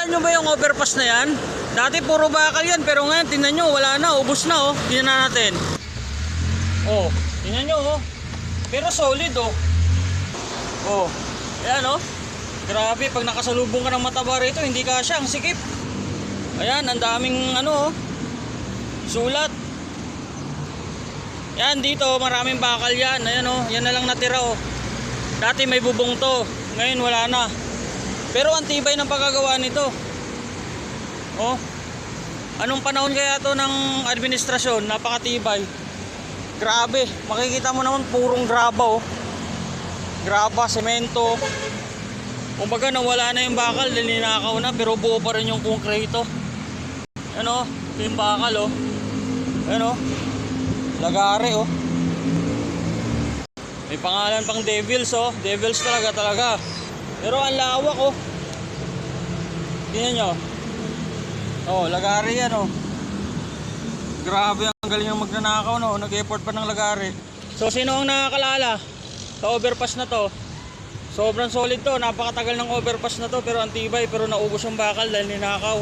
Nakikita nyo ba yung overpass na yan? Dati puro bakal yan, pero ngayon tingnan nyo, wala na, ubos na oh. Tingnan natin. Oh, tingnan nyo oh. Pero solid oh. Oh, ayan oh. Grabe, pag nakasalubong ka ng mataba rito, hindi kasya, ang sikip. Ayan, ang daming ano oh, sulat. Yan dito, maraming bakal yan. Ayan oh, yan na lang natira oh. Dati may bubong to, ngayon wala na. Pero ang tibay ng pagkagawa nito. Oh. Anong panahon kaya to ng administrasyon? Napakatibay. Grabe, makikita mo naman purong graba oh. Graba, semento. Kumbaga nawala na yung bakal, ninakaw na, pero buo pa rin yung konkreto. Ano, yung bakal oh. Ano, lagare oh. May pangalan pang Devils oh. Devils talaga. Pero ang lawak oh. Tingnan nyo. Oh, lagare yan oh. Grabe, ang galing ng magnanakaw no. Nag-effort pa ng lagare. So sino ang nakakalala sa overpass na to? Sobrang solid to. Napakatagal ng overpass na to, pero ang tibay, pero naubos yung bakal dahil ninakaw.